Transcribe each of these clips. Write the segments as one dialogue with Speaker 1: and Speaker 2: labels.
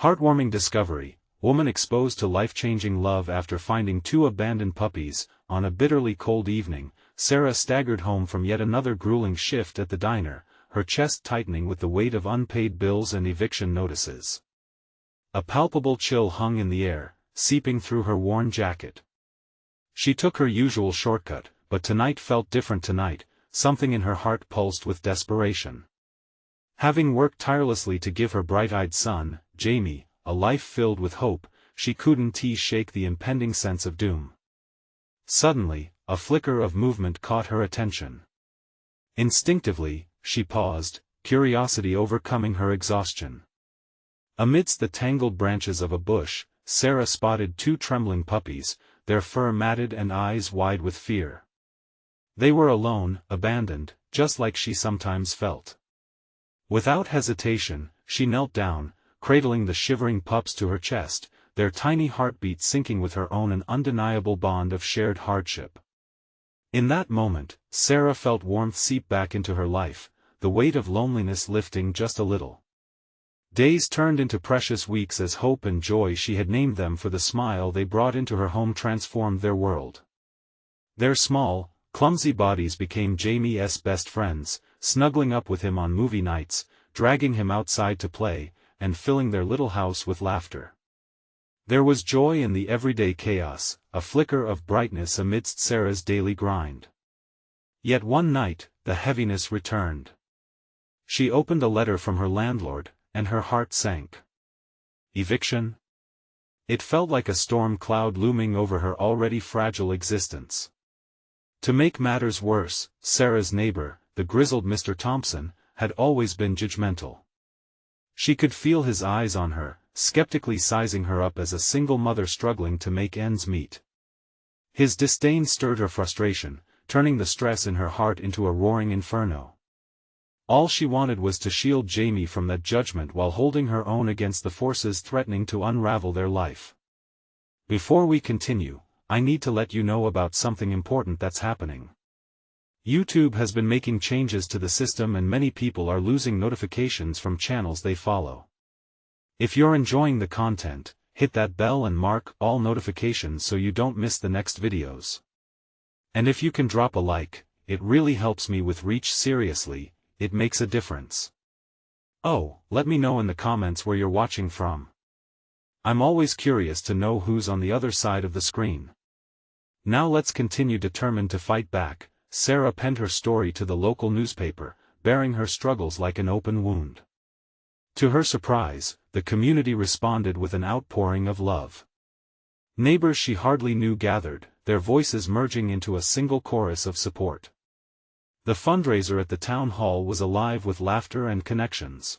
Speaker 1: Heartwarming discovery, woman exposed to life-changing love after finding two abandoned puppies. On a bitterly cold evening, Sarah staggered home from yet another grueling shift at the diner, her chest tightening with the weight of unpaid bills and eviction notices. A palpable chill hung in the air, seeping through her worn jacket. She took her usual shortcut, but tonight felt different. Tonight, something in her heart pulsed with desperation. Having worked tirelessly to give her bright-eyed son, Jamie, a life filled with hope, she couldn't shake the impending sense of doom. Suddenly, a flicker of movement caught her attention. Instinctively, she paused, curiosity overcoming her exhaustion. Amidst the tangled branches of a bush, Sarah spotted two trembling puppies, their fur matted and eyes wide with fear. They were alone, abandoned, just like she sometimes felt. Without hesitation, she knelt down, cradling the shivering pups to her chest, their tiny heartbeats syncing with her own, an undeniable bond of shared hardship. In that moment, Sarah felt warmth seep back into her life, the weight of loneliness lifting just a little. Days turned into precious weeks as hope and joy, she had named them for the smile they brought into her home, transformed their world. Their small, clumsy bodies became Jamie's best friends, snuggling up with him on movie nights, dragging him outside to play, and filling their little house with laughter. There was joy in the everyday chaos, a flicker of brightness amidst Sarah's daily grind. Yet one night, the heaviness returned. She opened a letter from her landlord, and her heart sank. Eviction? It felt like a storm cloud looming over her already fragile existence. To make matters worse, Sarah's neighbor, the grizzled Mr. Thompson, had always been judgmental. She could feel his eyes on her, skeptically sizing her up as a single mother struggling to make ends meet. His disdain stirred her frustration, turning the stress in her heart into a roaring inferno. All she wanted was to shield Jamie from that judgment while holding her own against the forces threatening to unravel their life. Before we continue, I need to let you know about something important that's happening. YouTube has been making changes to the system and many people are losing notifications from channels they follow. If you're enjoying the content, hit that bell and mark all notifications so you don't miss the next videos. And if you can drop a like, it really helps me with reach. Seriously, it makes a difference. Oh, let me know in the comments where you're watching from. I'm always curious to know who's on the other side of the screen. Now let's continue. Determined to fight back, Sarah penned her story to the local newspaper, bearing her struggles like an open wound. To her surprise, the community responded with an outpouring of love. Neighbors she hardly knew gathered, their voices merging into a single chorus of support. The fundraiser at the town hall was alive with laughter and connections.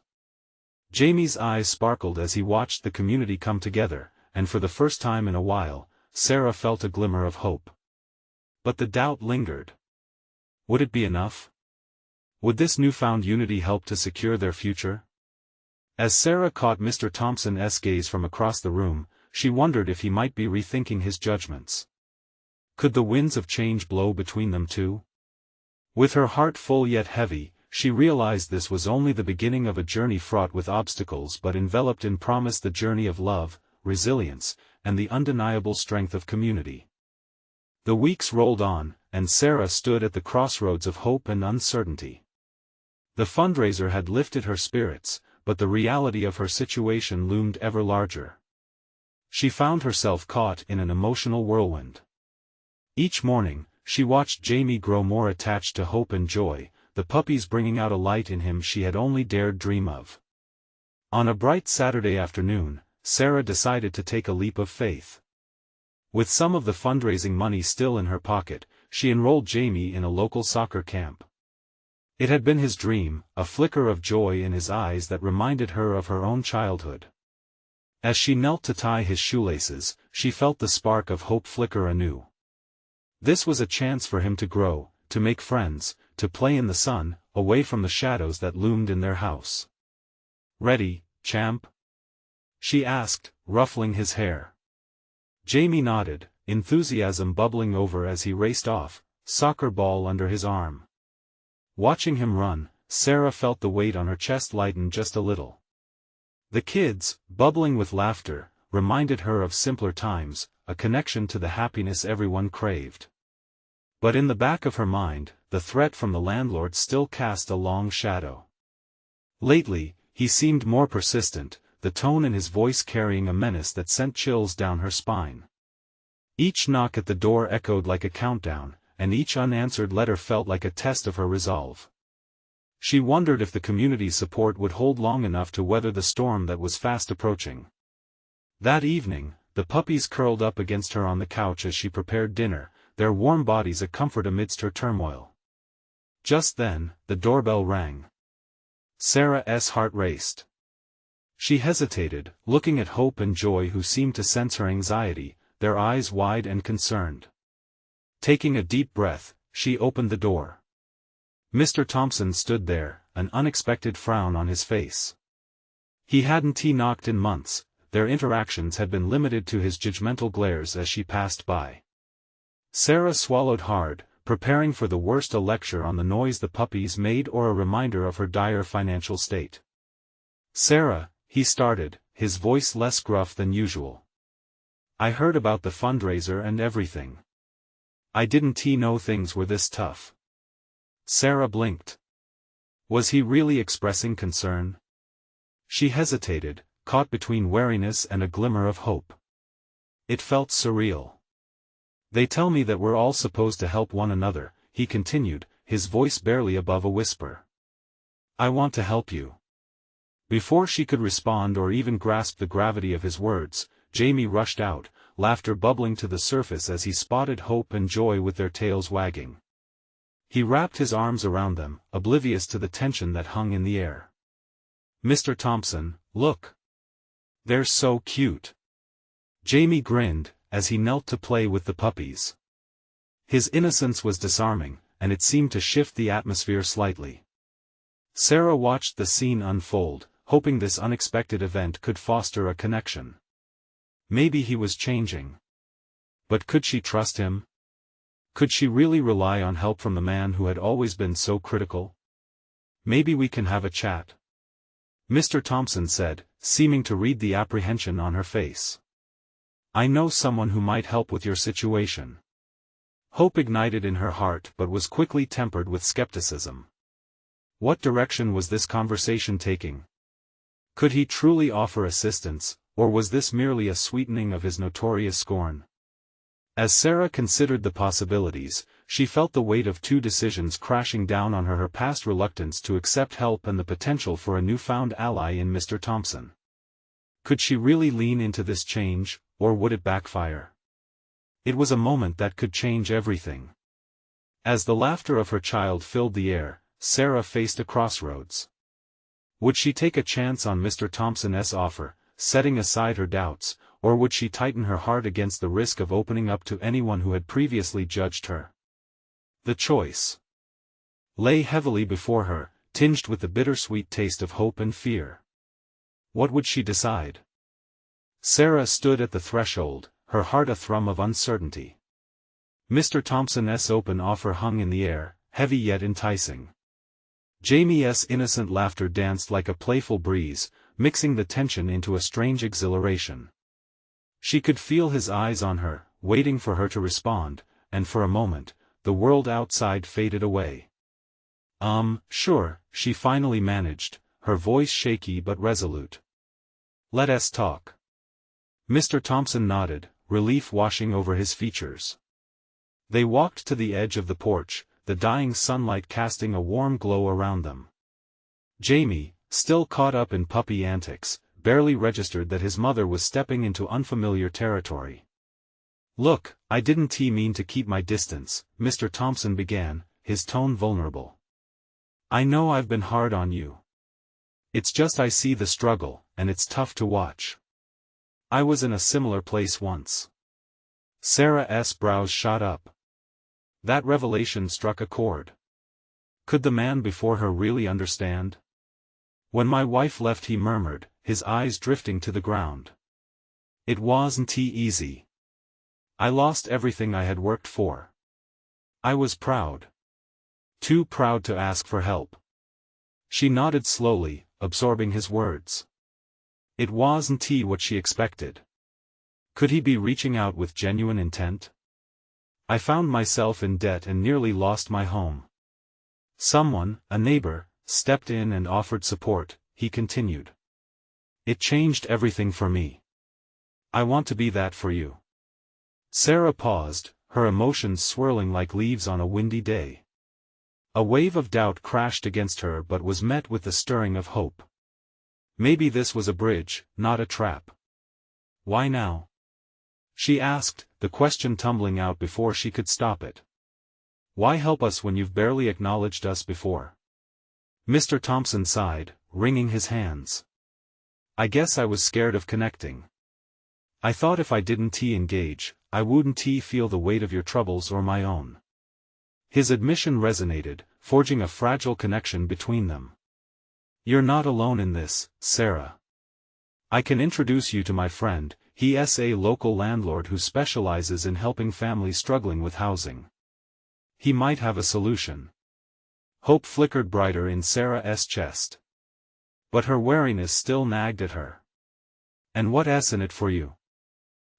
Speaker 1: Jamie's eyes sparkled as he watched the community come together, and for the first time in a while, Sarah felt a glimmer of hope. But the doubt lingered. Would it be enough? Would this newfound unity help to secure their future? As Sarah caught Mr. Thompson's gaze from across the room, she wondered if he might be rethinking his judgments. Could the winds of change blow between them too? With her heart full yet heavy, she realized this was only the beginning of a journey fraught with obstacles but enveloped in promise, the journey of love, resilience, and the undeniable strength of community. The weeks rolled on, and Sarah stood at the crossroads of hope and uncertainty. The fundraiser had lifted her spirits, but the reality of her situation loomed ever larger. She found herself caught in an emotional whirlwind. Each morning, she watched Jamie grow more attached to hope and joy, the puppies bringing out a light in him she had only dared dream of. On a bright Saturday afternoon, Sarah decided to take a leap of faith. With some of the fundraising money still in her pocket, she enrolled Jamie in a local soccer camp. It had been his dream, a flicker of joy in his eyes that reminded her of her own childhood. As she knelt to tie his shoelaces, she felt the spark of hope flicker anew. This was a chance for him to grow, to make friends, to play in the sun, away from the shadows that loomed in their house. "Ready, champ?" she asked, ruffling his hair. Jamie nodded, enthusiasm bubbling over as he raced off, soccer ball under his arm. Watching him run, Sarah felt the weight on her chest lighten just a little. The kids, bubbling with laughter, reminded her of simpler times, a connection to the happiness everyone craved. But in the back of her mind, the threat from the landlord still cast a long shadow. Lately, he seemed more persistent, the tone in his voice carrying a menace that sent chills down her spine. Each knock at the door echoed like a countdown, and each unanswered letter felt like a test of her resolve. She wondered if the community's support would hold long enough to weather the storm that was fast approaching. That evening, the puppies curled up against her on the couch as she prepared dinner, their warm bodies a comfort amidst her turmoil. Just then, the doorbell rang. Sarah's heart raced. She hesitated, looking at Hope and Joy, who seemed to sense her anxiety, their eyes wide and concerned. Taking a deep breath, she opened the door. Mr. Thompson stood there, an unexpected frown on his face. He hadn't knocked in months, their interactions had been limited to his judgmental glares as she passed by. Sarah swallowed hard, preparing for the worst, a lecture on the noise the puppies made or a reminder of her dire financial state. "Sarah," he started, his voice less gruff than usual. "I heard about the fundraiser and everything. I didn't know things were this tough." Sarah blinked. Was he really expressing concern? She hesitated, caught between wariness and a glimmer of hope. It felt surreal. "They tell me that we're all supposed to help one another," he continued, his voice barely above a whisper. "I want to help you." Before she could respond or even grasp the gravity of his words, Jamie rushed out, laughter bubbling to the surface as he spotted Hope and Joy with their tails wagging. He wrapped his arms around them, oblivious to the tension that hung in the air. "Mr. Thompson, look. They're so cute." Jamie grinned, as he knelt to play with the puppies. His innocence was disarming, and it seemed to shift the atmosphere slightly. Sarah watched the scene unfold, hoping this unexpected event could foster a connection. Maybe he was changing. But could she trust him? Could she really rely on help from the man who had always been so critical? "Maybe we can have a chat," Mr. Thompson said, seeming to read the apprehension on her face. "I know someone who might help with your situation." Hope ignited in her heart but was quickly tempered with skepticism. What direction was this conversation taking? Could he truly offer assistance, or was this merely a sweetening of his notorious scorn? As Sarah considered the possibilities, she felt the weight of two decisions crashing down on her: her past reluctance to accept help and the potential for a newfound ally in Mr. Thompson. Could she really lean into this change, or would it backfire? It was a moment that could change everything. As the laughter of her child filled the air, Sarah faced a crossroads. Would she take a chance on Mr. Thompson's offer, setting aside her doubts, or would she tighten her heart against the risk of opening up to anyone who had previously judged her? The choice lay heavily before her, tinged with the bittersweet taste of hope and fear. What would she decide? Sarah stood at the threshold, her heart a thrum of uncertainty. Mr. Thompson's open offer hung in the air, heavy yet enticing. Jamie's innocent laughter danced like a playful breeze, mixing the tension into a strange exhilaration. She could feel his eyes on her, waiting for her to respond, and for a moment, the world outside faded away. Sure," she finally managed, her voice shaky but resolute. "Let us talk." Mr. Thompson nodded, relief washing over his features. They walked to the edge of the porch, the dying sunlight casting a warm glow around them. Jamie, still caught up in puppy antics, barely registered that his mother was stepping into unfamiliar territory. "Look, I didn't mean to keep my distance," Mr. Thompson began, his tone vulnerable. "I know I've been hard on you. It's just I see the struggle, and it's tough to watch. I was in a similar place once." Sarah's brows shot up. That revelation struck a chord. Could the man before her really understand? "When my wife left," he murmured, his eyes drifting to the ground. "It wasn't easy. I lost everything I had worked for. I was proud. Too proud to ask for help." She nodded slowly, absorbing his words. It wasn't what she expected. Could he be reaching out with genuine intent? I found myself in debt and nearly lost my home. Someone, a neighbor, stepped in and offered support, he continued. It changed everything for me. I want to be that for you. Sarah paused, her emotions swirling like leaves on a windy day. A wave of doubt crashed against her but was met with the stirring of hope. Maybe this was a bridge, not a trap. Why now? She asked, the question tumbling out before she could stop it. Why help us when you've barely acknowledged us before? Mr. Thompson sighed, wringing his hands. I guess I was scared of connecting. I thought if I didn't engage, I wouldn't feel the weight of your troubles or my own. His admission resonated, forging a fragile connection between them. You're not alone in this, Sarah. I can introduce you to my friend. He is a local landlord who specializes in helping families struggling with housing. He might have a solution. Hope flickered brighter in Sarah's chest. But her wariness still nagged at her. And what's in it for you?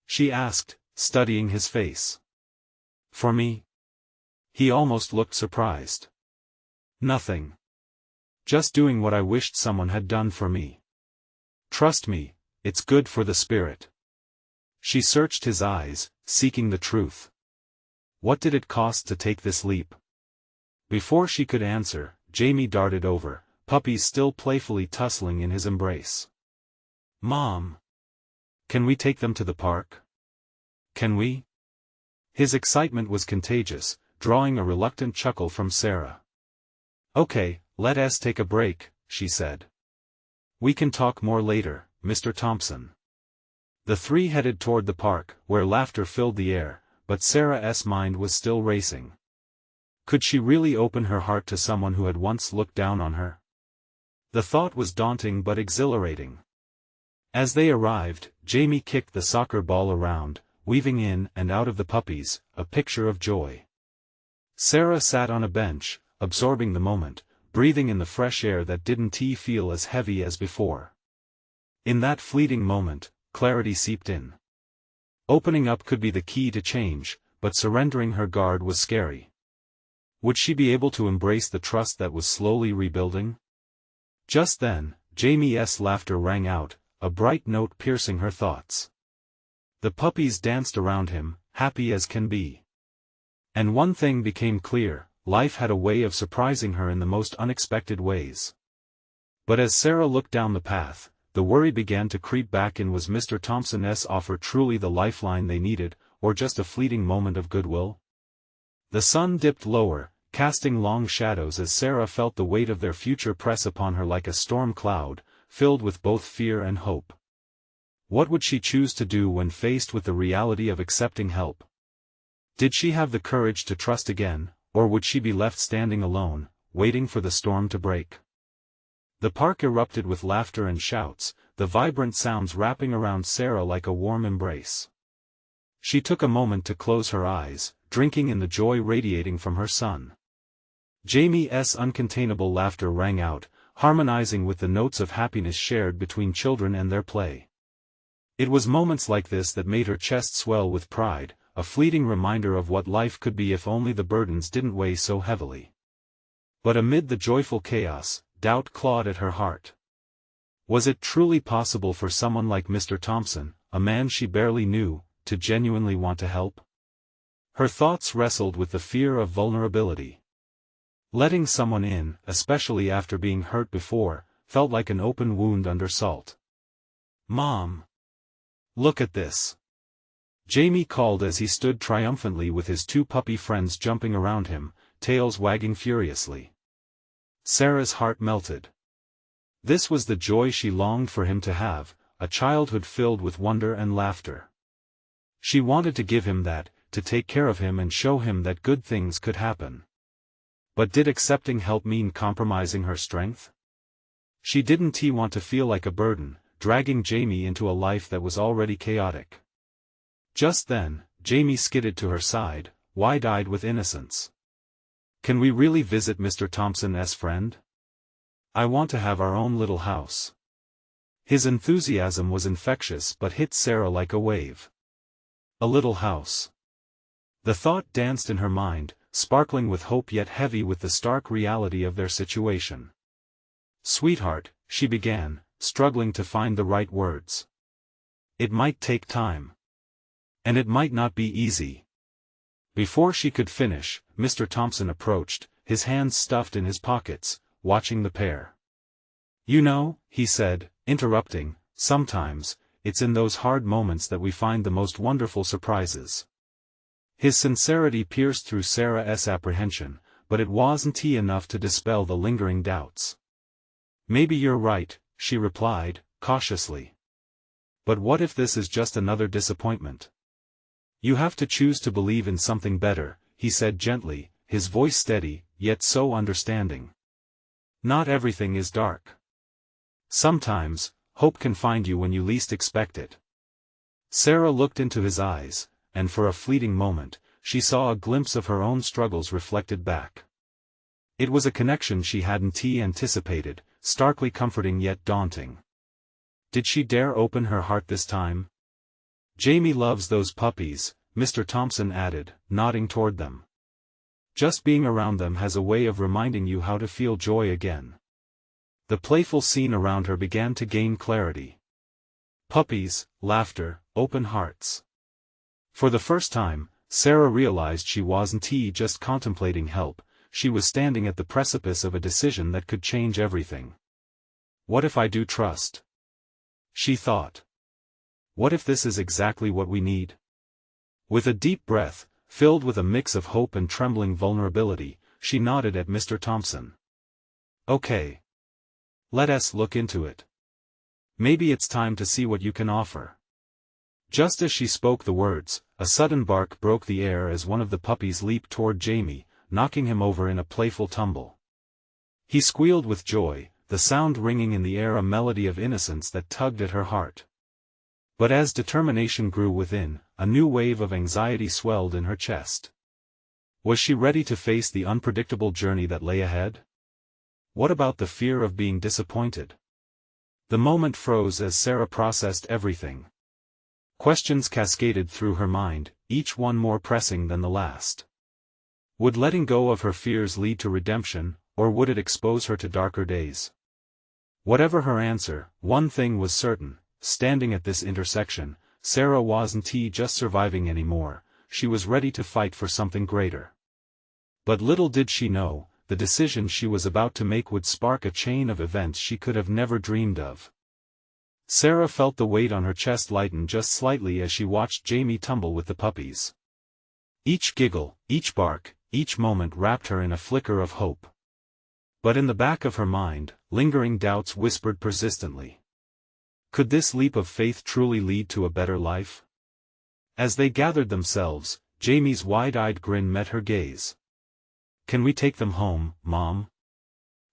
Speaker 1: She asked, studying his face. For me? He almost looked surprised. Nothing. Just doing what I wished someone had done for me. Trust me, it's good for the spirit. She searched his eyes, seeking the truth. What did it cost to take this leap? Before she could answer, Jamie darted over, Puppies still playfully tussling in his embrace. Mom! Can we take them to the park? Can we? His excitement was contagious, drawing a reluctant chuckle from Sarah. Okay, let us take a break, she said. We can talk more later, Mr. Thompson. The three headed toward the park, where laughter filled the air, but Sarah's mind was still racing. Could she really open her heart to someone who had once looked down on her? The thought was daunting but exhilarating. As they arrived, Jamie kicked the soccer ball around, weaving in and out of the puppies, a picture of joy. Sarah sat on a bench, absorbing the moment, breathing in the fresh air that didn't feel as heavy as before. In that fleeting moment, clarity seeped in. Opening up could be the key to change, but surrendering her guard was scary. Would she be able to embrace the trust that was slowly rebuilding? Just then, Jamie's laughter rang out, a bright note piercing her thoughts. The puppies danced around him, happy as can be. And one thing became clear, life had a way of surprising her in the most unexpected ways. But as Sarah looked down the path, the worry began to creep back in. Was Mr. Thompson's offer truly the lifeline they needed, or just a fleeting moment of goodwill? The sun dipped lower, casting long shadows as Sarah felt the weight of their future press upon her like a storm cloud, filled with both fear and hope. What would she choose to do when faced with the reality of accepting help? Did she have the courage to trust again, or would she be left standing alone, waiting for the storm to break? The park erupted with laughter and shouts, the vibrant sounds wrapping around Sarah like a warm embrace. She took a moment to close her eyes, drinking in the joy radiating from her son. Jamie's uncontainable laughter rang out, harmonizing with the notes of happiness shared between children and their play. It was moments like this that made her chest swell with pride, a fleeting reminder of what life could be if only the burdens didn't weigh so heavily. But amid the joyful chaos, doubt clawed at her heart. Was it truly possible for someone like Mr. Thompson, a man she barely knew, to genuinely want to help? Her thoughts wrestled with the fear of vulnerability. Letting someone in, especially after being hurt before, felt like an open wound under salt. Mom! Look at this! Jamie called as he stood triumphantly with his two puppy friends jumping around him, tails wagging furiously. Sarah's heart melted. This was the joy she longed for him to have, a childhood filled with wonder and laughter. She wanted to give him that, to take care of him and show him that good things could happen. But did accepting help mean compromising her strength? She didn't want to feel like a burden, dragging Jamie into a life that was already chaotic. Just then, Jamie skidded to her side, wide-eyed with innocence. Can we really visit Mr. Thompson's friend? I want to have our own little house. His enthusiasm was infectious but hit Sarah like a wave. A little house. The thought danced in her mind, sparkling with hope yet heavy with the stark reality of their situation. "Sweetheart," she began, struggling to find the right words. "It might take time. And it might not be easy." Before she could finish, Mr. Thompson approached, his hands stuffed in his pockets, watching the pair. "You know," he said, interrupting, "sometimes, it's in those hard moments that we find the most wonderful surprises." His sincerity pierced through Sarah's apprehension, but it wasn't enough to dispel the lingering doubts. "Maybe you're right," she replied, cautiously. "But what if this is just another disappointment?" "You have to choose to believe in something better," he said gently, his voice steady, yet so understanding. "Not everything is dark. Sometimes, hope can find you when you least expect it." Sarah looked into his eyes, and for a fleeting moment, she saw a glimpse of her own struggles reflected back. It was a connection she hadn't anticipated, starkly comforting yet daunting. Did she dare open her heart this time? "Jamie loves those puppies," Mr. Thompson added, nodding toward them. "Just being around them has a way of reminding you how to feel joy again." The playful scene around her began to gain clarity. Puppies, laughter, open hearts. For the first time, Sarah realized she wasn't just contemplating help, she was standing at the precipice of a decision that could change everything. "What if I do trust?" she thought. "What if this is exactly what we need?" With a deep breath, filled with a mix of hope and trembling vulnerability, she nodded at Mr. Thompson. "Okay. Let us look into it. Maybe it's time to see what you can offer." Just as she spoke the words, a sudden bark broke the air as one of the puppies leaped toward Jamie, knocking him over in a playful tumble. He squealed with joy, the sound ringing in the air a melody of innocence that tugged at her heart. But as determination grew within, a new wave of anxiety swelled in her chest. Was she ready to face the unpredictable journey that lay ahead? What about the fear of being disappointed? The moment froze as Sarah processed everything. Questions cascaded through her mind, each one more pressing than the last. Would letting go of her fears lead to redemption, or would it expose her to darker days? Whatever her answer, one thing was certain: standing at this intersection, Sarah wasn't just surviving anymore, she was ready to fight for something greater. But little did she know, the decision she was about to make would spark a chain of events she could have never dreamed of. Sarah felt the weight on her chest lighten just slightly as she watched Jamie tumble with the puppies. Each giggle, each bark, each moment wrapped her in a flicker of hope. But in the back of her mind, lingering doubts whispered persistently. Could this leap of faith truly lead to a better life? As they gathered themselves, Jamie's wide-eyed grin met her gaze. "Can we take them home, Mom?"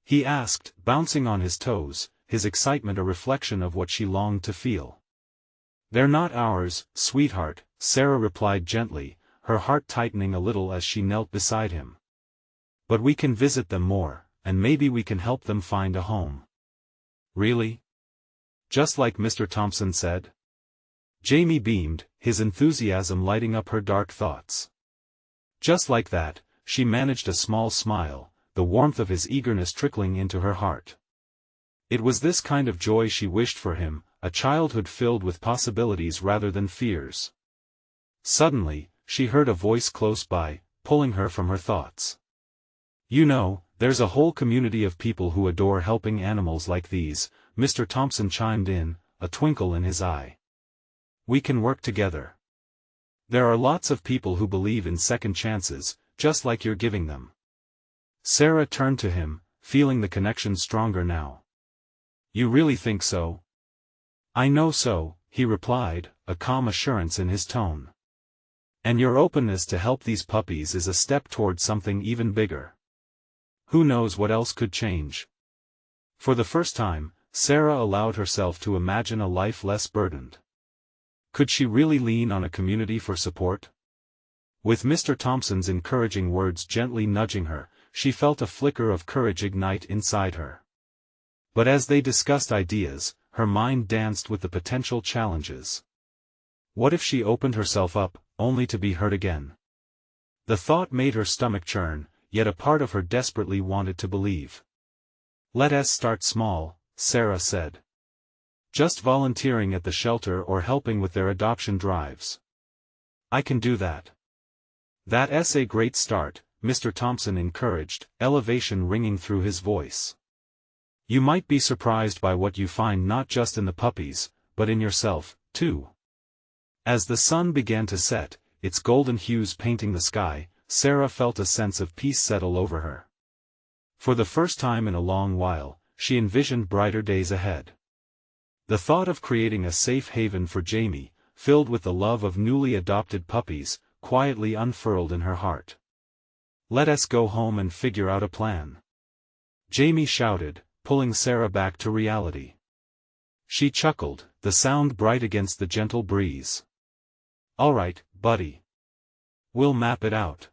Speaker 1: he asked, bouncing on his toes, his excitement a reflection of what she longed to feel. "They're not ours, sweetheart," Sarah replied gently, her heart tightening a little as she knelt beside him. "But we can visit them more, and maybe we can help them find a home." "Really? Just like Mr. Thompson said?" Jamie beamed, his enthusiasm lighting up her dark thoughts. Just like that, she managed a small smile, the warmth of his eagerness trickling into her heart. It was this kind of joy she wished for him, a childhood filled with possibilities rather than fears. Suddenly, she heard a voice close by, pulling her from her thoughts. "You know, there's a whole community of people who adore helping animals like these," Mr. Thompson chimed in, a twinkle in his eye. "We can work together. There are lots of people who believe in second chances, just like you're giving them." Sarah turned to him, feeling the connection stronger now. "You really think so?" "I know so," he replied, a calm assurance in his tone. "And your openness to help these puppies is a step toward something even bigger. Who knows what else could change?" For the first time, Sarah allowed herself to imagine a life less burdened. Could she really lean on a community for support? With Mr. Thompson's encouraging words gently nudging her, she felt a flicker of courage ignite inside her. But as they discussed ideas, her mind danced with the potential challenges. What if she opened herself up, only to be hurt again? The thought made her stomach churn, yet a part of her desperately wanted to believe. "Let us start small," Sarah said. "Just volunteering at the shelter or helping with their adoption drives." "I can do that." "That's a great start," Mr. Thompson encouraged, elevation ringing through his voice. "You might be surprised by what you find not just in the puppies, but in yourself, too." As the sun began to set, its golden hues painting the sky, Sarah felt a sense of peace settle over her. For the first time in a long while, she envisioned brighter days ahead. The thought of creating a safe haven for Jamie, filled with the love of newly adopted puppies, quietly unfurled in her heart. "Let us go home and figure out a plan," Jamie shouted, pulling Sarah back to reality. She chuckled, the sound bright against the gentle breeze. "All right, buddy. We'll map it out."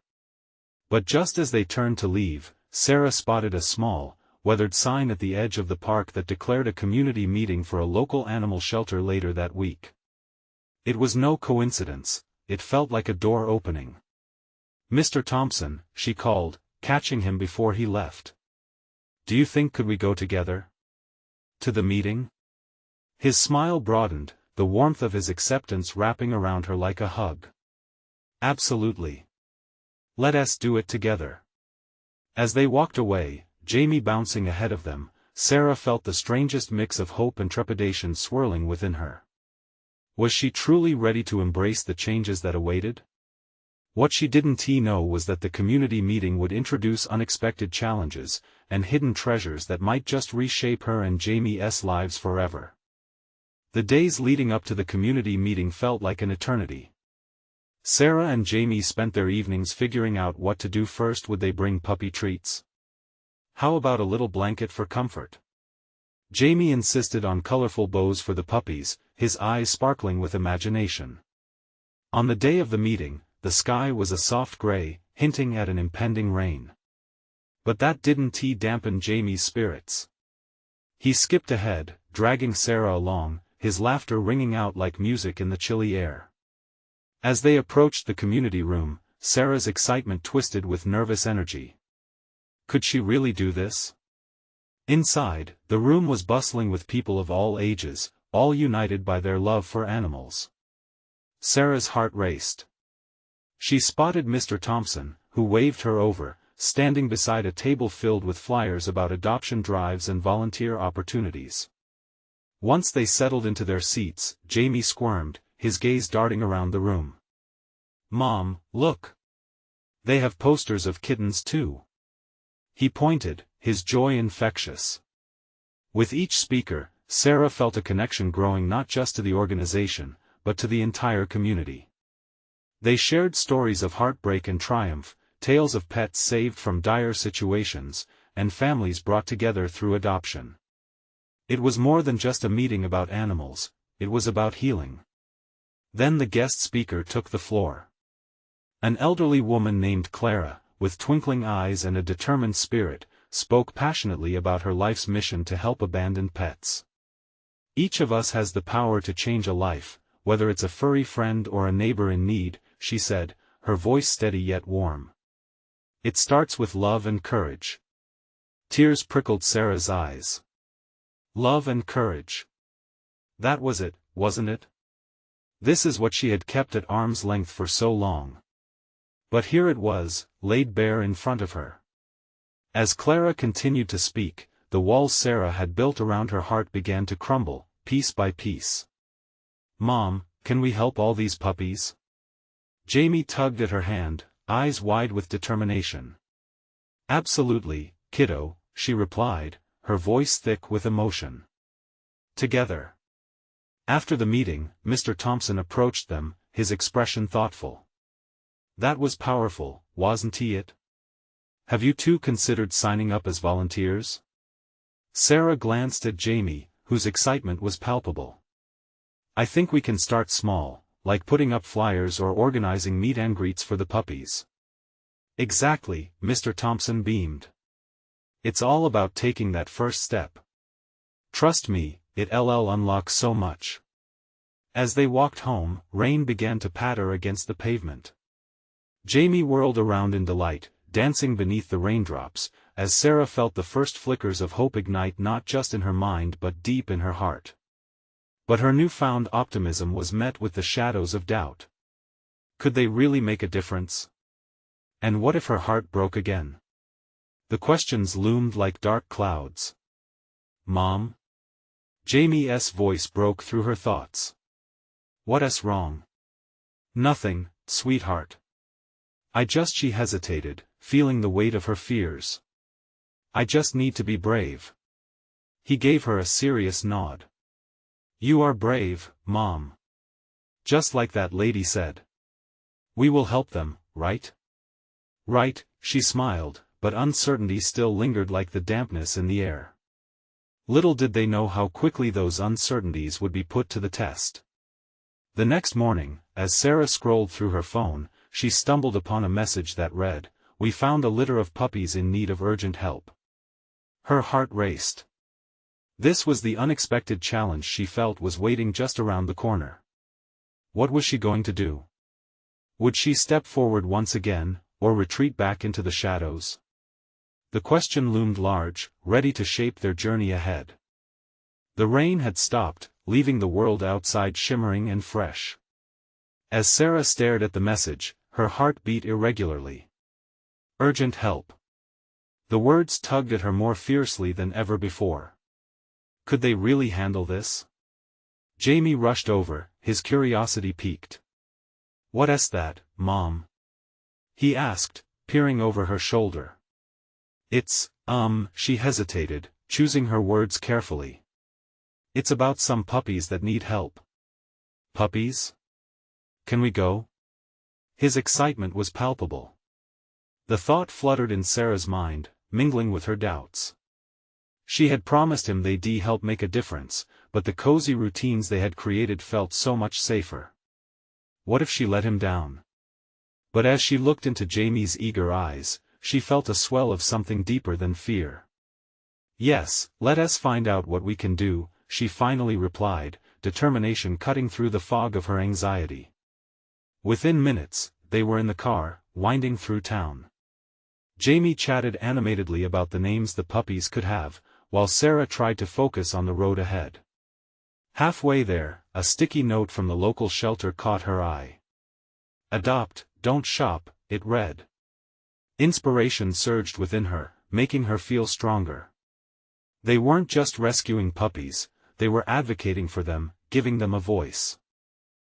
Speaker 1: But just as they turned to leave, Sarah spotted a small, weathered sign at the edge of the park that declared a community meeting for a local animal shelter later that week. It was no coincidence, it felt like a door opening. "Mr. Thompson," she called, catching him before he left. "Do you think could we go together? To the meeting?" His smile broadened, the warmth of his acceptance wrapping around her like a hug. "Absolutely. Let us do it together." As they walked away, Jamie bouncing ahead of them, Sarah felt the strangest mix of hope and trepidation swirling within her. Was she truly ready to embrace the changes that awaited? What she didn't know was that the community meeting would introduce unexpected challenges, and hidden treasures that might just reshape her and Jamie's lives forever. The days leading up to the community meeting felt like an eternity. Sarah and Jamie spent their evenings figuring out what to do. First, would they bring puppy treats? How about a little blanket for comfort? Jamie insisted on colorful bows for the puppies, his eyes sparkling with imagination. On the day of the meeting, the sky was a soft gray, hinting at an impending rain. But that didn't dampen Jamie's spirits. He skipped ahead, dragging Sarah along, his laughter ringing out like music in the chilly air. As they approached the community room, Sarah's excitement twisted with nervous energy. Could she really do this? Inside, the room was bustling with people of all ages, all united by their love for animals. Sarah's heart raced. She spotted Mr. Thompson, who waved her over, standing beside a table filled with flyers about adoption drives and volunteer opportunities. Once they settled into their seats, Jamie squirmed, his gaze darting around the room. "Mom, look! They have posters of kittens too." He pointed, his joy infectious. With each speaker, Sarah felt a connection growing not just to the organization, but to the entire community. They shared stories of heartbreak and triumph, tales of pets saved from dire situations, and families brought together through adoption. It was more than just a meeting about animals, it was about healing. Then the guest speaker took the floor. An elderly woman named Clara, with twinkling eyes and a determined spirit, spoke passionately about her life's mission to help abandoned pets. "Each of us has the power to change a life, whether it's a furry friend or a neighbor in need," she said, her voice steady yet warm. "It starts with love and courage." Tears prickled Sarah's eyes. Love and courage. That was it, wasn't it? This is what she had kept at arm's length for so long. But here it was, laid bare in front of her. As Clara continued to speak, the walls Sarah had built around her heart began to crumble, piece by piece. "Mom, can we help all these puppies?" Jamie tugged at her hand, eyes wide with determination. "Absolutely, kiddo," she replied, her voice thick with emotion. "Together." After the meeting, Mr. Thompson approached them, his expression thoughtful. "That was powerful, wasn't it? Have you two considered signing up as volunteers?" Sarah glanced at Jamie, whose excitement was palpable. "I think we can start small, like putting up flyers or organizing meet and greets for the puppies." "Exactly," Mr. Thompson beamed. "It's all about taking that first step. Trust me, it'll unlock so much. As they walked home, rain began to patter against the pavement. Jamie whirled around in delight, dancing beneath the raindrops, as Sarah felt the first flickers of hope ignite not just in her mind but deep in her heart. But her newfound optimism was met with the shadows of doubt. Could they really make a difference? And what if her heart broke again? The questions loomed like dark clouds. Mom? Jamie's voice broke through her thoughts. What's wrong? Nothing, sweetheart. She hesitated, feeling the weight of her fears. I just need to be brave. He gave her a serious nod. You are brave, Mom. Just like that lady said. We will help them, right? Right, she smiled, but uncertainty still lingered like the dampness in the air. Little did they know how quickly those uncertainties would be put to the test. The next morning, as Sarah scrolled through her phone, she stumbled upon a message that read, "We found a litter of puppies in need of urgent help." Her heart raced. This was the unexpected challenge she felt was waiting just around the corner. What was she going to do? Would she step forward once again, or retreat back into the shadows? The question loomed large, ready to shape their journey ahead. The rain had stopped, leaving the world outside shimmering and fresh. As Sarah stared at the message, her heart beat irregularly. Urgent help. The words tugged at her more fiercely than ever before. Could they really handle this? Jamie rushed over, his curiosity piqued. What's that, Mom? He asked, peering over her shoulder. It's, she hesitated, choosing her words carefully. It's about some puppies that need help. Puppies? Can we go? His excitement was palpable. The thought fluttered in Sarah's mind, mingling with her doubts. She had promised him they'd help make a difference, but the cozy routines they had created felt so much safer. What if she let him down? But as she looked into Jamie's eager eyes, she felt a swell of something deeper than fear. Yes, let us find out what we can do, she finally replied, determination cutting through the fog of her anxiety. Within minutes, they were in the car, winding through town. Jamie chatted animatedly about the names the puppies could have, while Sarah tried to focus on the road ahead. Halfway there, a sticky note from the local shelter caught her eye. Adopt, don't shop, it read. Inspiration surged within her, making her feel stronger. They weren't just rescuing puppies, they were advocating for them, giving them a voice.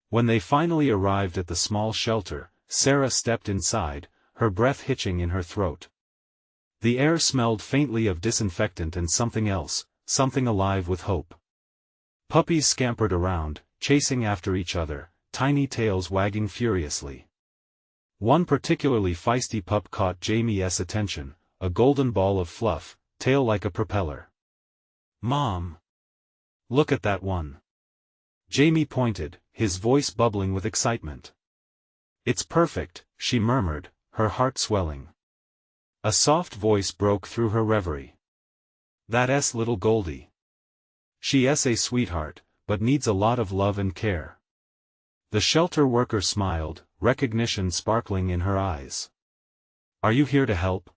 Speaker 1: When they finally arrived at the small shelter, Sarah stepped inside, her breath hitching in her throat. The air smelled faintly of disinfectant and something else, something alive with hope. Puppies scampered around, chasing after each other, tiny tails wagging furiously. One particularly feisty pup caught Jamie's attention, a golden ball of fluff, tail like a propeller. Mom! Look at that one. Jamie pointed, his voice bubbling with excitement. It's perfect, she murmured, her heart swelling. A soft voice broke through her reverie. That's little Goldie. She's a sweetheart, but needs a lot of love and care. The shelter worker smiled, recognition sparkling in her eyes. Are you here to help?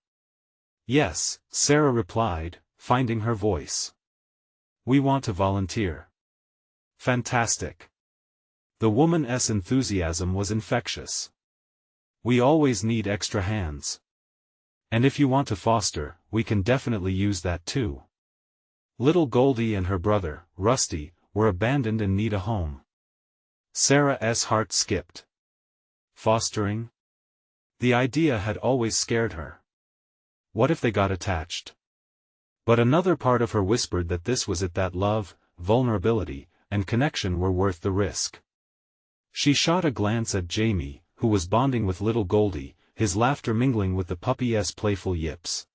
Speaker 1: Yes, Sarah replied, finding her voice. We want to volunteer. Fantastic. The woman's enthusiasm was infectious. We always need extra hands. And if you want to foster, we can definitely use that too. Little Goldie and her brother, Rusty, were abandoned and need a home. Sarah's heart skipped. Fostering? The idea had always scared her. What if they got attached? But another part of her whispered that this was it, that love, vulnerability, and connection were worth the risk. She shot a glance at Jamie, who was bonding with little Goldie, his laughter mingling with the puppy's playful yips.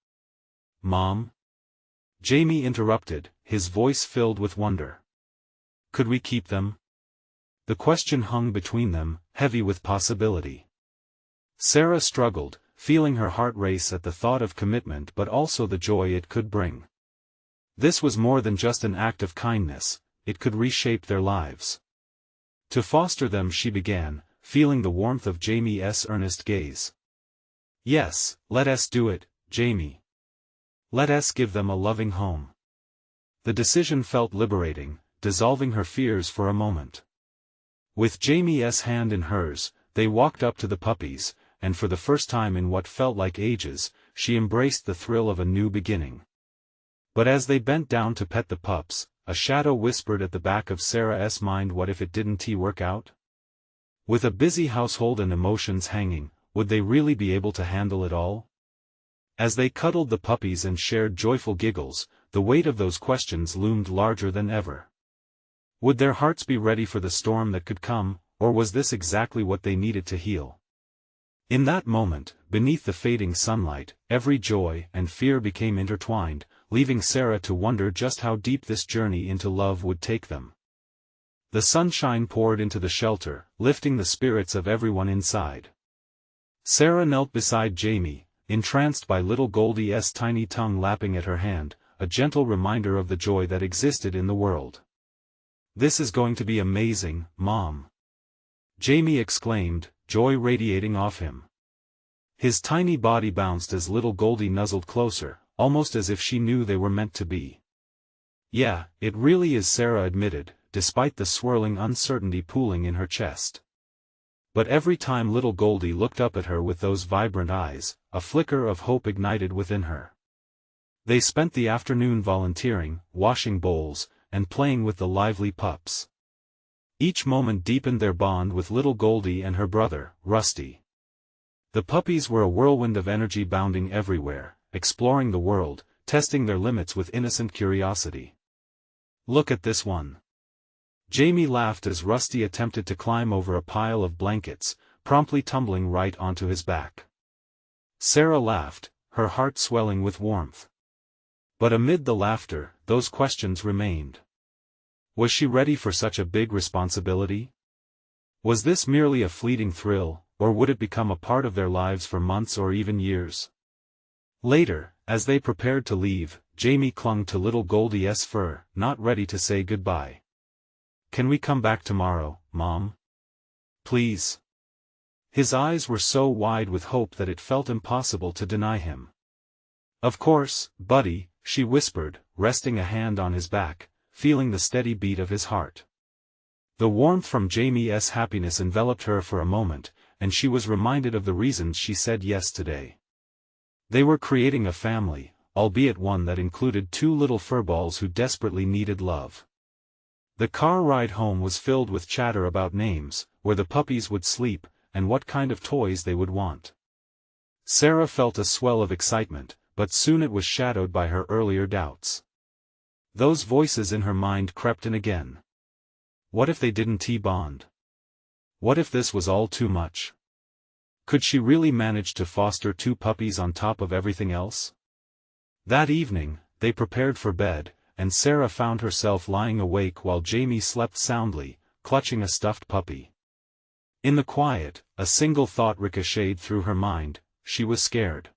Speaker 1: Mom? Jamie interrupted, his voice filled with wonder. Could we keep them? The question hung between them, heavy with possibility. Sarah struggled, feeling her heart race at the thought of commitment but also the joy it could bring. This was more than just an act of kindness, it could reshape their lives. To foster them she began, feeling the warmth of Jamie's earnest gaze. Yes, let us do it, Jamie. Let us give them a loving home. The decision felt liberating, dissolving her fears for a moment. With Jamie's hand in hers, they walked up to the puppies, and for the first time in what felt like ages, she embraced the thrill of a new beginning. But as they bent down to pet the pups, a shadow whispered at the back of Sarah's mind, what if it didn't work out? With a busy household and emotions hanging, would they really be able to handle it all? As they cuddled the puppies and shared joyful giggles, the weight of those questions loomed larger than ever. Would their hearts be ready for the storm that could come, or was this exactly what they needed to heal? In that moment, beneath the fading sunlight, every joy and fear became intertwined, leaving Sarah to wonder just how deep this journey into love would take them. The sunshine poured into the shelter, lifting the spirits of everyone inside. Sarah knelt beside Jamie, entranced by little Goldie's tiny tongue lapping at her hand, a gentle reminder of the joy that existed in the world. "This is going to be amazing, Mom!" Jamie exclaimed, joy radiating off him. His tiny body bounced as little Goldie nuzzled closer, almost as if she knew they were meant to be. "Yeah, it really is," Sarah admitted, despite the swirling uncertainty pooling in her chest. But every time little Goldie looked up at her with those vibrant eyes, a flicker of hope ignited within her. They spent the afternoon volunteering, washing bowls, and playing with the lively pups. Each moment deepened their bond with little Goldie and her brother, Rusty. The puppies were a whirlwind of energy, bounding everywhere, exploring the world, testing their limits with innocent curiosity. "Look at this one." Jamie laughed as Rusty attempted to climb over a pile of blankets, promptly tumbling right onto his back. Sarah laughed, her heart swelling with warmth. But amid the laughter, those questions remained. Was she ready for such a big responsibility? Was this merely a fleeting thrill, or would it become a part of their lives for months or even years? Later, as they prepared to leave, Jamie clung to little Goldie's fur, not ready to say goodbye. "Can we come back tomorrow, Mom? Please?" His eyes were so wide with hope that it felt impossible to deny him. "Of course, buddy," she whispered, resting a hand on his back, feeling the steady beat of his heart. The warmth from Jamie's happiness enveloped her for a moment, and she was reminded of the reasons she said yes today. They were creating a family, albeit one that included two little furballs who desperately needed love. The car ride home was filled with chatter about names, where the puppies would sleep, and what kind of toys they would want. Sarah felt a swell of excitement, but soon it was shadowed by her earlier doubts. Those voices in her mind crept in again. What if they didn't bond? What if this was all too much? Could she really manage to foster two puppies on top of everything else? That evening, they prepared for bed, and Sarah found herself lying awake while Jamie slept soundly, clutching a stuffed puppy. In the quiet, a single thought ricocheted through her mind: she was scared.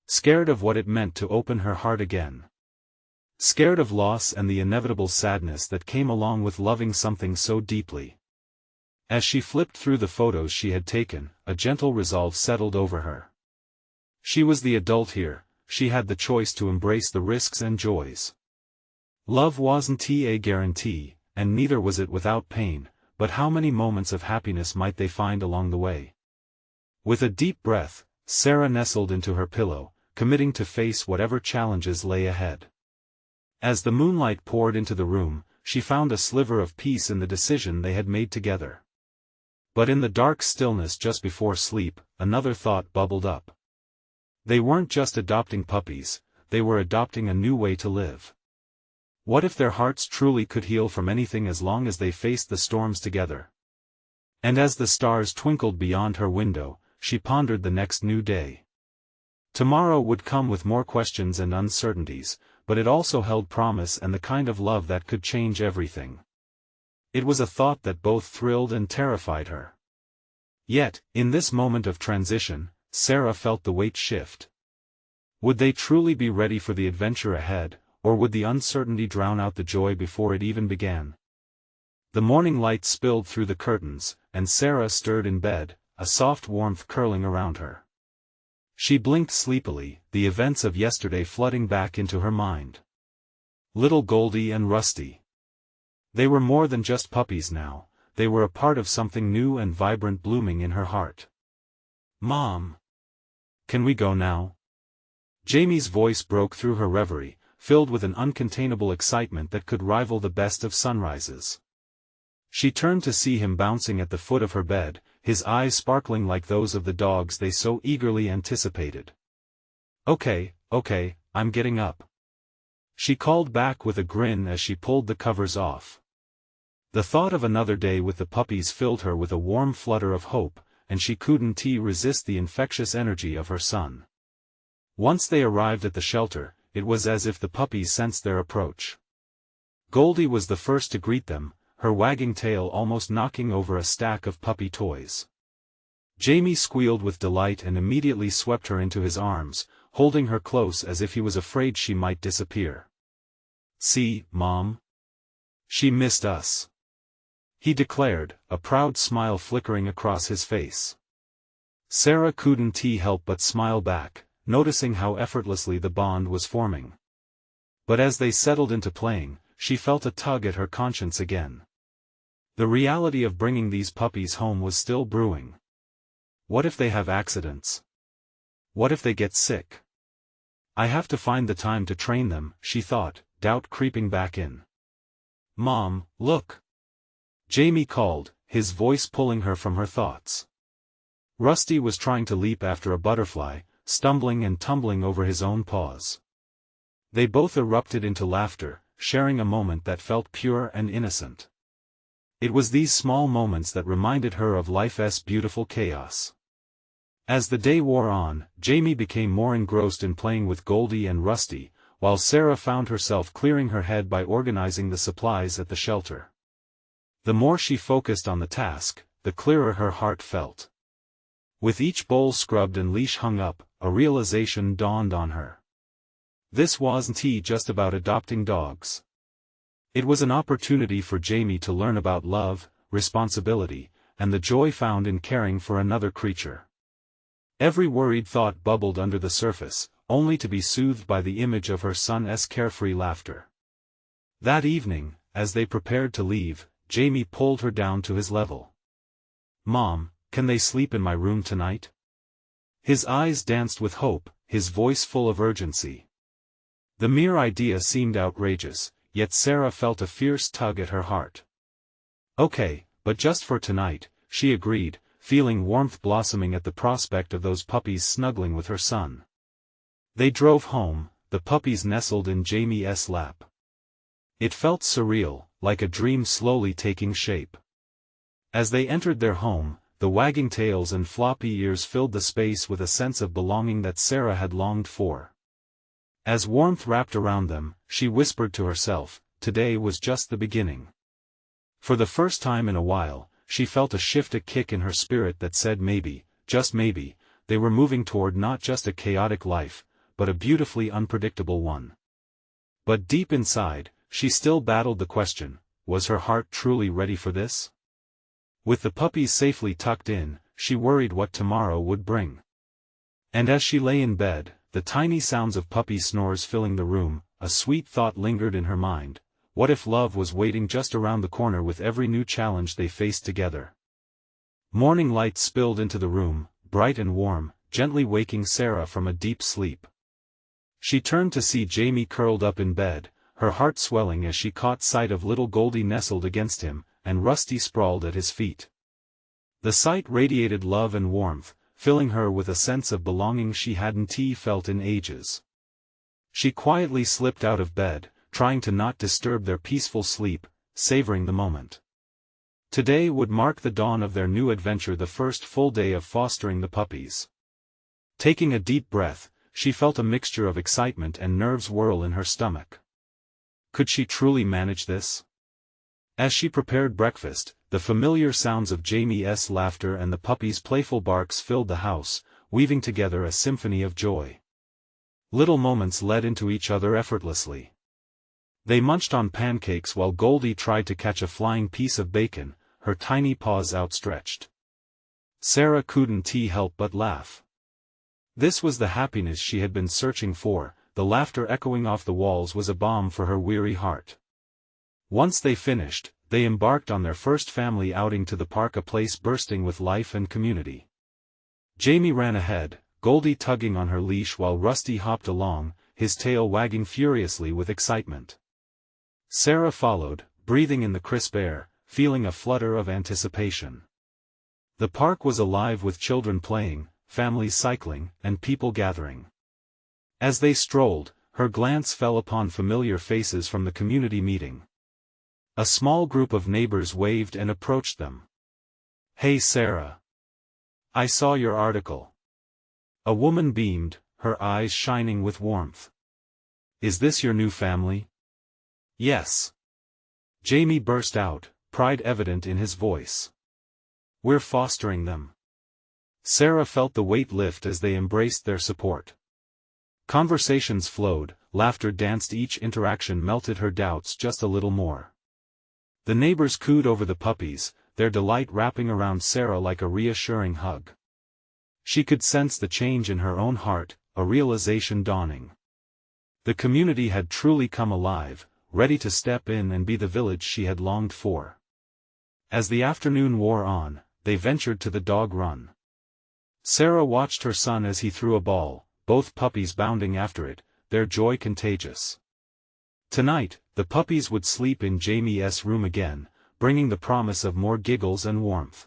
Speaker 1: Scared of what it meant to open her heart again. Scared of loss and the inevitable sadness that came along with loving something so deeply. As she flipped through the photos she had taken, a gentle resolve settled over her. She was the adult here, she had the choice to embrace the risks and joys. Love wasn't a guarantee, and neither was it without pain, but how many moments of happiness might they find along the way? With a deep breath, Sarah nestled into her pillow, committing to face whatever challenges lay ahead. As the moonlight poured into the room, she found a sliver of peace in the decision they had made together. But in the dark stillness just before sleep, another thought bubbled up. They weren't just adopting puppies, they were adopting a new way to live. What if their hearts truly could heal from anything as long as they faced the storms together? And as the stars twinkled beyond her window, she pondered the next new day. Tomorrow would come with more questions and uncertainties, but it also held promise and the kind of love that could change everything. It was a thought that both thrilled and terrified her. Yet, in this moment of transition, Sarah felt the weight shift. Would they truly be ready for the adventure ahead, or would the uncertainty drown out the joy before it even began? The morning light spilled through the curtains, and Sarah stirred in bed, a soft warmth curling around her. She blinked sleepily, the events of yesterday flooding back into her mind. Little Goldie and Rusty. They were more than just puppies now, they were a part of something new and vibrant blooming in her heart. "Mom! Can we go now?" Jamie's voice broke through her reverie, filled with an uncontainable excitement that could rival the best of sunrises. She turned to see him bouncing at the foot of her bed, his eyes sparkling like those of the dogs they so eagerly anticipated. Okay, I'm getting up," she called back with a grin as she pulled the covers off. The thought of another day with the puppies filled her with a warm flutter of hope, and she couldn't resist the infectious energy of her son. Once they arrived at the shelter, it was as if the puppies sensed their approach. Goldie was the first to greet them, her wagging tail almost knocking over a stack of puppy toys. Jamie squealed with delight and immediately swept her into his arms, holding her close as if he was afraid she might disappear. "See, Mom? She missed us," he declared, a proud smile flickering across his face. Sarah couldn't help but smile back, noticing how effortlessly the bond was forming. But as they settled into playing, she felt a tug at her conscience again. The reality of bringing these puppies home was still brewing. What if they have accidents? What if they get sick? "I have to find the time to train them," she thought, doubt creeping back in. "Mom, look!" Jamie called, his voice pulling her from her thoughts. Rusty was trying to leap after a butterfly, stumbling and tumbling over his own paws. They both erupted into laughter, sharing a moment that felt pure and innocent. It was these small moments that reminded her of life's beautiful chaos. As the day wore on, Jamie became more engrossed in playing with Goldie and Rusty, while Sarah found herself clearing her head by organizing the supplies at the shelter. The more she focused on the task, the clearer her heart felt. With each bowl scrubbed and leash hung up, a realization dawned on her. This wasn't just about adopting dogs. It was an opportunity for Jamie to learn about love, responsibility, and the joy found in caring for another creature. Every worried thought bubbled under the surface, only to be soothed by the image of her son's carefree laughter. That evening, as they prepared to leave, Jamie pulled her down to his level. "Mom, can they sleep in my room tonight?" His eyes danced with hope, his voice full of urgency. The mere idea seemed outrageous, yet Sarah felt a fierce tug at her heart. "Okay, but just for tonight," she agreed, feeling warmth blossoming at the prospect of those puppies snuggling with her son. They drove home, the puppies nestled in Jamie's lap. It felt surreal, like a dream slowly taking shape. As they entered their home, the wagging tails and floppy ears filled the space with a sense of belonging that Sarah had longed for. As warmth wrapped around them, she whispered to herself, today was just the beginning. For the first time in a while, she felt a kick in her spirit that said maybe, just maybe, they were moving toward not just a chaotic life, but a beautifully unpredictable one. But deep inside, she still battled the question, was her heart truly ready for this? With the puppies safely tucked in, she worried what tomorrow would bring. And as she lay in bed, the tiny sounds of puppy snores filling the room, a sweet thought lingered in her mind. What if love was waiting just around the corner with every new challenge they faced together? Morning light spilled into the room, bright and warm, gently waking Sarah from a deep sleep. She turned to see Jamie curled up in bed, her heart swelling as she caught sight of little Goldie nestled against him, and Rusty sprawled at his feet. The sight radiated love and warmth, filling her with a sense of belonging she hadn't felt in ages. She quietly slipped out of bed, trying to not disturb their peaceful sleep, savoring the moment. Today would mark the dawn of their new adventure, the first full day of fostering the puppies. Taking a deep breath, she felt a mixture of excitement and nerves whirl in her stomach. Could she truly manage this? As she prepared breakfast, the familiar sounds of Jamie's laughter and the puppy's playful barks filled the house, weaving together a symphony of joy. Little moments led into each other effortlessly. They munched on pancakes while Goldie tried to catch a flying piece of bacon, her tiny paws outstretched. Sarah couldn't help but laugh. This was the happiness she had been searching for. The laughter echoing off the walls was a balm for her weary heart. Once they finished, they embarked on their first family outing to the park, a place bursting with life and community. Jamie ran ahead, Goldie tugging on her leash while Rusty hopped along, his tail wagging furiously with excitement. Sarah followed, breathing in the crisp air, feeling a flutter of anticipation. The park was alive with children playing, families cycling, and people gathering. As they strolled, her glance fell upon familiar faces from the community meeting. A small group of neighbors waved and approached them. "Hey Sarah! I saw your article." A woman beamed, her eyes shining with warmth. "Is this your new family?" "Yes." Jamie burst out, pride evident in his voice. "We're fostering them." Sarah felt the weight lift as they embraced their support. Conversations flowed, laughter danced, each interaction melted her doubts just a little more. The neighbors cooed over the puppies, their delight wrapping around Sarah like a reassuring hug. She could sense the change in her own heart, a realization dawning. The community had truly come alive, ready to step in and be the village she had longed for. As the afternoon wore on, they ventured to the dog run. Sarah watched her son as he threw a ball, both puppies bounding after it, their joy contagious. Tonight, the puppies would sleep in Jamie's room again, bringing the promise of more giggles and warmth.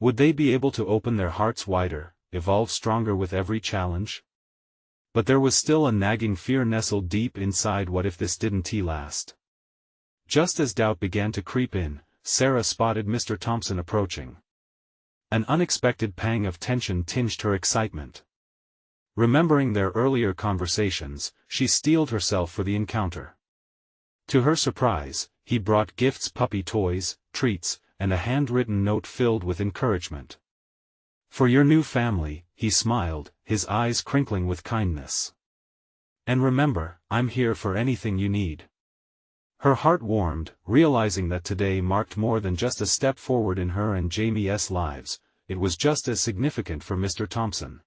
Speaker 1: Would they be able to open their hearts wider, evolve stronger with every challenge? But there was still a nagging fear nestled deep inside. What if this didn't last? Just as doubt began to creep in, Sarah spotted Mr. Thompson approaching. An unexpected pang of tension tinged her excitement. Remembering their earlier conversations, she steeled herself for the encounter. To her surprise, he brought gifts, puppy toys, treats, and a handwritten note filled with encouragement. "For your new family," he smiled, his eyes crinkling with kindness. "And remember, I'm here for anything you need." Her heart warmed, realizing that today marked more than just a step forward in her and Jamie's lives, it was just as significant for Mr. Thompson.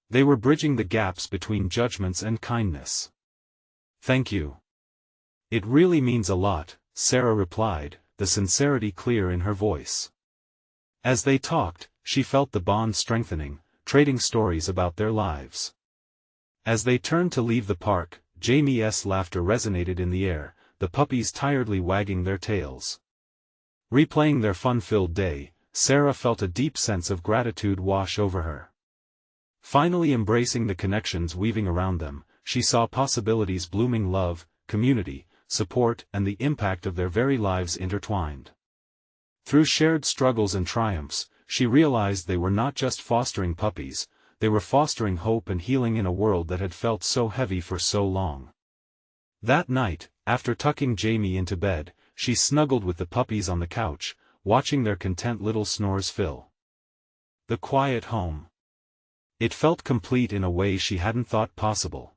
Speaker 1: They were bridging the gaps between judgments and kindness. "Thank you. It really means a lot," Sarah replied, the sincerity clear in her voice. As they talked, she felt the bond strengthening, trading stories about their lives. As they turned to leave the park, Jamie's laughter resonated in the air, the puppies tiredly wagging their tails. Replaying their fun-filled day, Sarah felt a deep sense of gratitude wash over her. Finally embracing the connections weaving around them, she saw possibilities blooming: love, community, support, and the impact of their very lives intertwined. Through shared struggles and triumphs, she realized they were not just fostering puppies, they were fostering hope and healing in a world that had felt so heavy for so long. That night, after tucking Jamie into bed, she snuggled with the puppies on the couch, watching their content little snores fill the quiet home. It felt complete in a way she hadn't thought possible.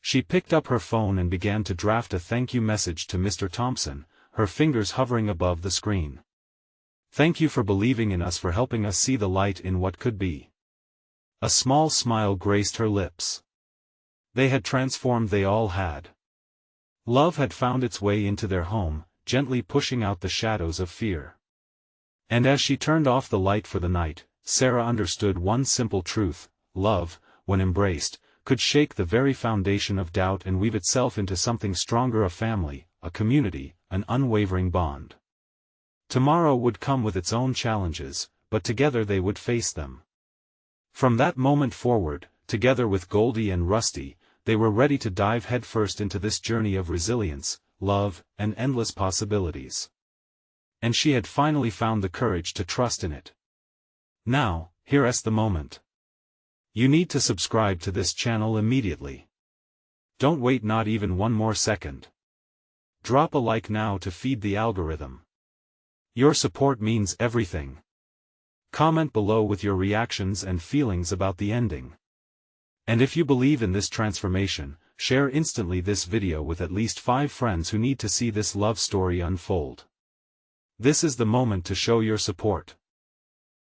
Speaker 1: She picked up her phone and began to draft a thank you message to Mr. Thompson, her fingers hovering above the screen. "Thank you for believing in us, for helping us see the light in what could be." A small smile graced her lips. They had transformed, they all had. Love had found its way into their home, gently pushing out the shadows of fear. And as she turned off the light for the night, Sarah understood one simple truth: love, when embraced, could shake the very foundation of doubt and weave itself into something stronger: a family, a community, an unwavering bond. Tomorrow would come with its own challenges, but together they would face them. From that moment forward, together with Goldie and Rusty, they were ready to dive headfirst into this journey of resilience, love, and endless possibilities. And she had finally found the courage to trust in it. Now, here's the moment. You need to subscribe to this channel immediately. Don't wait not even one more second. Drop a like now to feed the algorithm. Your support means everything. Comment below with your reactions and feelings about the ending. And if you believe in this transformation, share instantly this video with at least 5 friends who need to see this love story unfold. This is the moment to show your support.